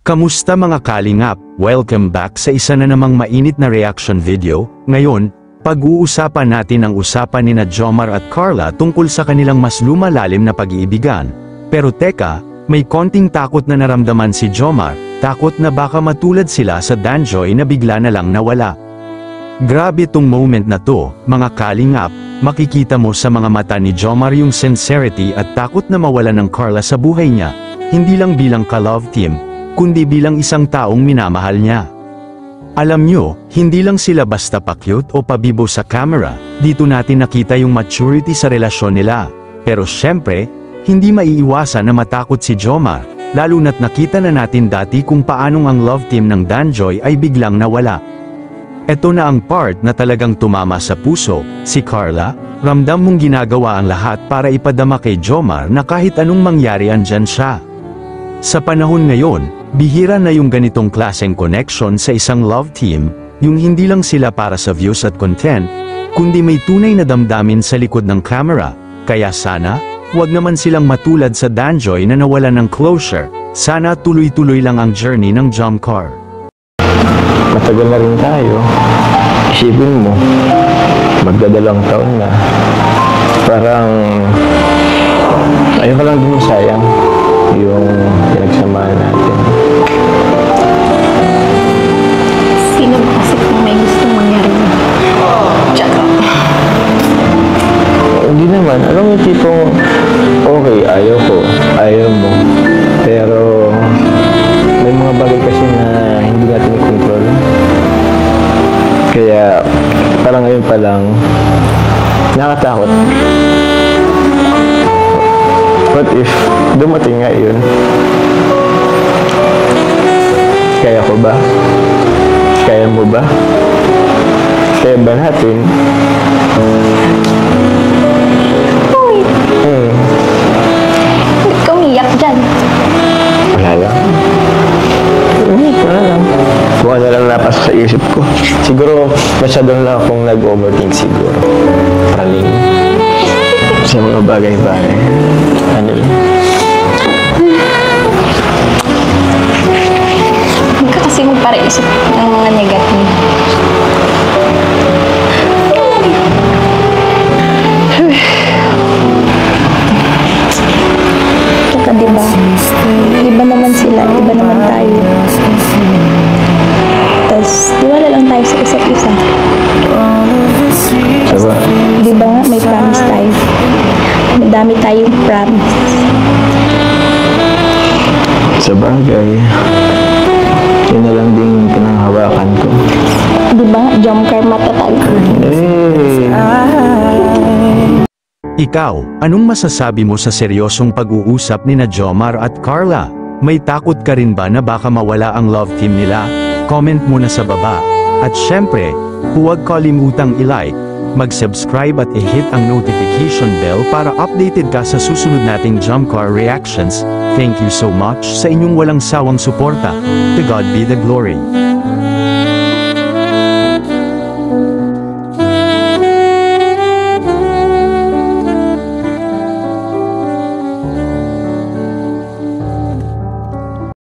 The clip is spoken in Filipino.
Kamusta mga kalingap? Welcome back sa isa na namang mainit na reaction video. Ngayon, pag-uusapan natin ang usapan ni Jomar at Carla tungkol sa kanilang mas lumalalim na pag-iibigan. Pero teka, may konting takot na naramdaman si Jomar, takot na baka matulad sila sa Danjoy na bigla na lang nawala. Grabe tong moment na to, mga kalingap, makikita mo sa mga mata ni Jomar yung sincerity at takot na mawala ng Carla sa buhay niya, hindi lang bilang ka-love team, kundi bilang isang taong minamahal niya. Alam nyo, hindi lang sila basta pa-cute o pabibo sa camera, dito natin nakita yung maturity sa relasyon nila. Pero syempre, hindi maiiwasan na matakot si Jomar, lalo na't nakita na natin dati kung paanong ang love team ng Danjoy ay biglang nawala. Ito na ang part na talagang tumama sa puso. Si Carla, ramdam mong ginagawa ang lahat para ipadama kay Jomar na kahit anong mangyari andyan siya. Sa panahon ngayon, bihira na yung ganitong klaseng connection sa isang love team, yung hindi lang sila para sa views at content, kundi may tunay na damdamin sa likod ng camera. Kaya sana, wag naman silang matulad sa Danjoy na nawalan ng closure. Sana tuloy-tuloy lang ang journey ng Jomcar. Matagal na rin tayo. Isipin mo, magdadalawang taon na. Parang ayoko lang din sayang yung pinagsamahan natin. Sino ba kasi kung may gustong mangyari na? Tsaka. Hindi naman. Alam mo yung tipong, okay, ayaw ko, ayaw mo. Pero, may mga bagay kasi na hindi natin i-control. Kaya, parang ngayon pa lang, nakatakot. What if dumating nga yun? Kaya ko ba? Kaya mo ba? Kaya ba natin? Uy! Ba't ka umiyak dyan? Wala lang. Wala lang. Kung ano lang napasok sa isip ko. Siguro, masyadong lang akong nag-overthink siguro. Paraling. Sa mga bagay-bagay. Ano lang. Huwag ka kasi magparaisip ng mga negative. Tsaka diba, iba naman sila, iba naman tayo. Tapos, diwala lang tayo sa isa't isa. Diba? Diba nga, may promise tayo. Madami tayong promise. Sa bagay, yun na lang din pinanghawakan ko. Diba nga, Jomcar matatag. Ikaw, anong masasabi mo sa seryosong pag-uusap ni Jomar at Carla? May takot ka rin ba na baka mawala ang love team nila? Comment muna sa baba. At syempre, huwag kalimutang i-like, mag-subscribe at i-hit ang notification bell para updated ka sa susunod nating Jomcar reactions. Thank you so much sa inyong walang sawang suporta. To God be the glory.